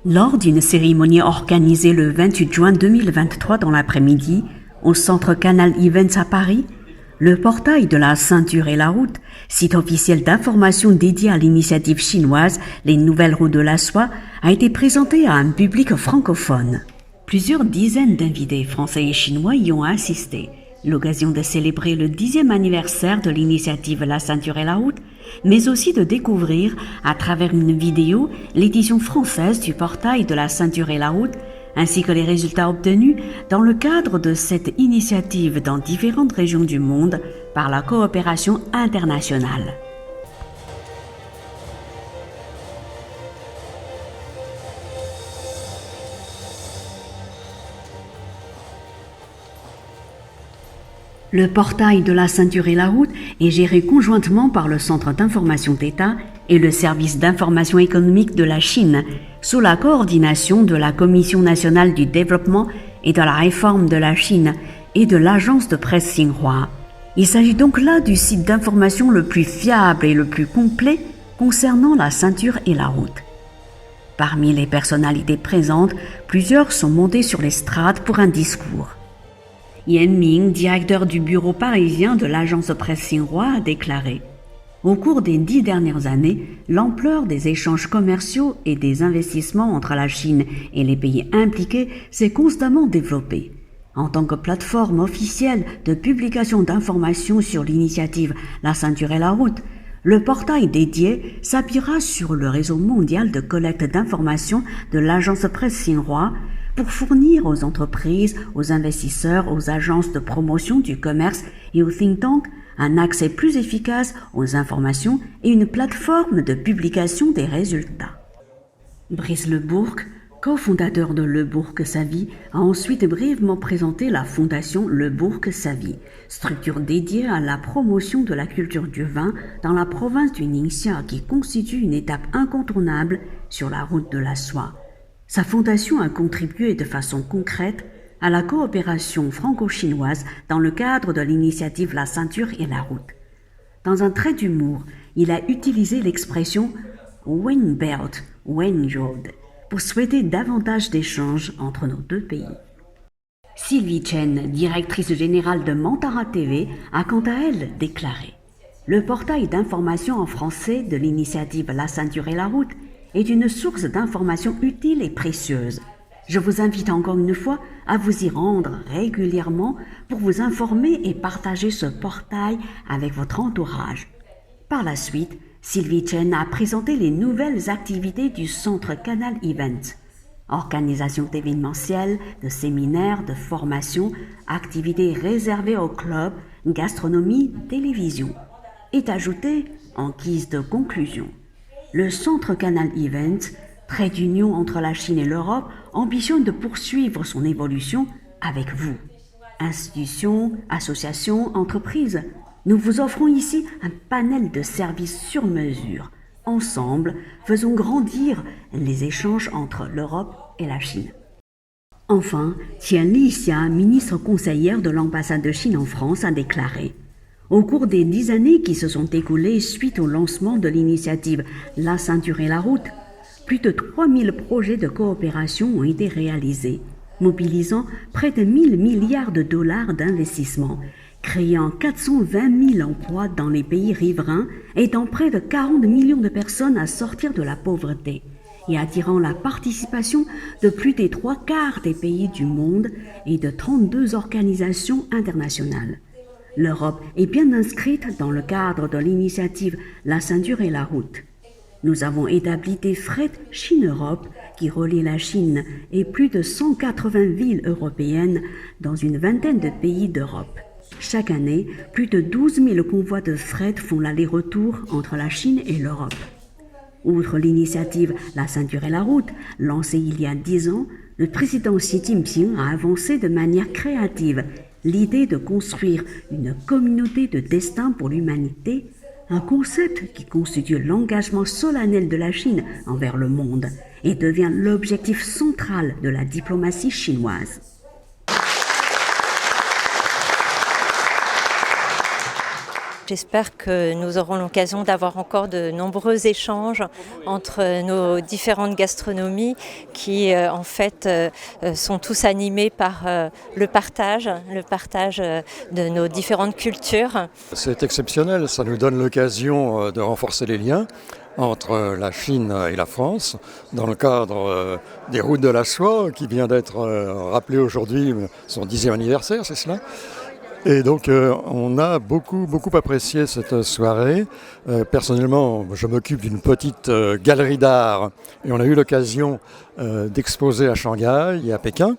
Lors d'une cérémonie organisée le 28 juin 2023 dans l'après-midi, au Centre Canal Events à Paris, le portail de la Ceinture et la Route, site officiel d'information dédié à l'initiative chinoise Les Nouvelles Routes de la Soie, a été présenté à un public francophone. Plusieurs dizaines d'invités français et chinois y ont assisté, l'occasion de célébrer le 10e anniversaire de l'initiative La Ceinture et la Route, mais aussi de découvrir, à travers une vidéo, l'édition française du portail de La Ceinture et la Route, ainsi que les résultats obtenus dans le cadre de cette initiative dans différentes régions du monde par la coopération internationale. Le portail de la Ceinture et la Route est géré conjointement par le Centre d'information d'État et le Service d'information économique de la Chine, sous la coordination de la Commission nationale du développement et de la réforme de la Chine et de l'agence de presse Xinhua. Il s'agit donc là du site d'information le plus fiable et le plus complet concernant la Ceinture et la Route. Parmi les personnalités présentes, plusieurs sont montées sur l'estrade pour un discours. Yan Ming, directeur du bureau parisien de l'agence de presse Xinhua, a déclaré « Au cours des 10 dernières années, l'ampleur des échanges commerciaux et des investissements entre la Chine et les pays impliqués s'est constamment développée. En tant que plateforme officielle de publication d'informations sur l'initiative La Ceinture et la Route, le portail dédié s'appuiera sur le réseau mondial de collecte d'informations de l'agence de presse Xinhua pour fournir aux entreprises, aux investisseurs, aux agences de promotion du commerce et aux think tanks un accès plus efficace aux informations et une plateforme de publication des résultats. » Brice Lebourg, cofondateur de Lebourg-Savie, a ensuite brièvement présenté la fondation Lebourg-Savie, structure dédiée à la promotion de la culture du vin dans la province du Ningxia qui constitue une étape incontournable sur la route de la soie. Sa fondation a contribué de façon concrète à la coopération franco-chinoise dans le cadre de l'initiative La Ceinture et la Route. Dans un trait d'humour, il a utilisé l'expression « One Belt, One Road » pour souhaiter davantage d'échanges entre nos deux pays. Sylvie Chen, directrice générale de Mantara TV, a quant à elle déclaré « Le portail d'information en français de l'initiative La Ceinture et la Route est une source d'informations utile et précieuse. Je vous invite encore une fois à vous y rendre régulièrement pour vous informer et partager ce portail avec votre entourage. » Par la suite, Sylvie Chen a présenté les nouvelles activités du Centre Canal Events. Organisation d'événementiels, de séminaires, de formations, activités réservées aux clubs, gastronomie, télévision. Est ajouté en guise de conclusion. Le Centre Canal Events, trait d'union entre la Chine et l'Europe, ambitionne de poursuivre son évolution avec vous. Institutions, associations, entreprises, nous vous offrons ici un panel de services sur mesure. Ensemble, faisons grandir les échanges entre l'Europe et la Chine. Enfin, Tian Lixia, ministre conseillère de l'ambassade de Chine en France, a déclaré « Au cours des 10 années qui se sont écoulées suite au lancement de l'initiative La Ceinture et la Route, plus de 3000 projets de coopération ont été réalisés, mobilisant près de 1000 milliards de dollars d'investissement, créant 420 000 emplois dans les pays riverains, aidant près de 40 millions de personnes à sortir de la pauvreté et attirant la participation de plus des 3/4 des pays du monde et de 32 organisations internationales. L'Europe est bien inscrite dans le cadre de l'initiative La Ceinture et la Route. Nous avons établi des fret Chine-Europe qui relient la Chine et plus de 180 villes européennes dans une vingtaine de pays d'Europe. Chaque année, plus de 12 000 convois de fret font l'aller-retour entre la Chine et l'Europe. Outre l'initiative La Ceinture et la Route, lancée il y a 10 ans, le président Xi Jinping a avancé de manière créative l'idée de construire une communauté de destin pour l'humanité, un concept qui constitue l'engagement solennel de la Chine envers le monde et devient l'objectif central de la diplomatie chinoise. J'espère que nous aurons l'occasion d'avoir encore de nombreux échanges entre nos différentes gastronomies qui en fait sont tous animés par le partage de nos différentes cultures. C'est exceptionnel, ça nous donne l'occasion de renforcer les liens entre la Chine et la France, dans le cadre des routes de la soie, qui vient d'être rappelé aujourd'hui, son 10e anniversaire, c'est cela ? Et donc on a beaucoup apprécié cette soirée. Personnellement, je m'occupe d'une petite galerie d'art et on a eu l'occasion d'exposer à Shanghai et à Pékin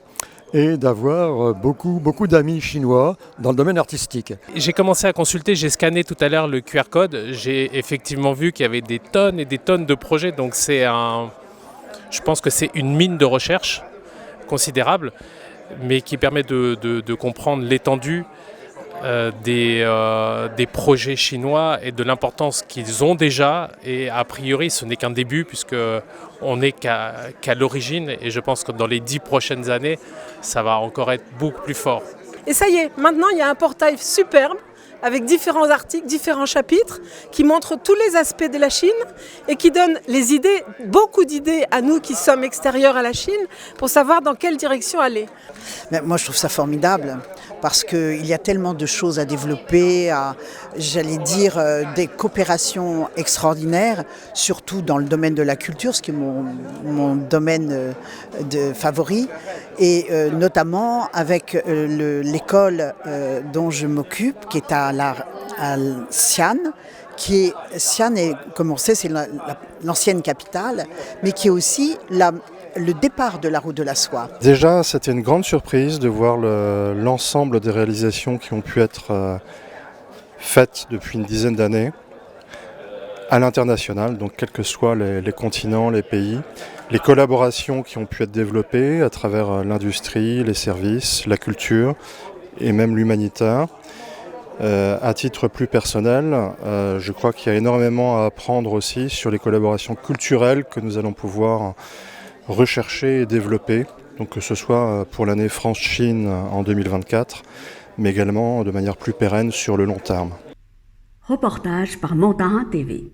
et d'avoir beaucoup d'amis chinois dans le domaine artistique. J'ai commencé à consulter, j'ai scanné tout à l'heure le QR code, j'ai effectivement vu qu'il y avait des tonnes et des tonnes de projets, donc je pense que c'est une mine de recherche considérable, mais qui permet de comprendre l'étendue des projets chinois et de l'importance qu'ils ont déjà. Et a priori, ce n'est qu'un début puisqu'on n'est qu'à l'origine. Et je pense que dans les 10 prochaines années, ça va encore être beaucoup plus fort. Et ça y est, maintenant il y a un portail superbe avec différents articles, différents chapitres qui montrent tous les aspects de la Chine et qui donnent les idées, beaucoup d'idées à nous qui sommes extérieurs à la Chine pour savoir dans quelle direction aller. Mais moi je trouve ça formidable parce qu'il y a tellement de choses à développer, j'allais dire des coopérations extraordinaires, surtout dans le domaine de la culture, ce qui est mon domaine favori, et notamment avec l'école dont je m'occupe, qui est à Xi'an. Xi'an, comme on sait, c'est l'ancienne capitale, mais qui est aussi le départ de la route de la soie. Déjà, c'était une grande surprise de voir l'ensemble des réalisations qui ont pu être faites depuis une dizaine d'années à l'international, donc quels que soient les continents, les pays, les collaborations qui ont pu être développées à travers l'industrie, les services, la culture et même l'humanitaire. À titre plus personnel, je crois qu'il y a énormément à apprendre aussi sur les collaborations culturelles que nous allons pouvoir rechercher et développer, donc que ce soit pour l'année France-Chine en 2024, mais également de manière plus pérenne sur le long terme. Reportage par Montana TV.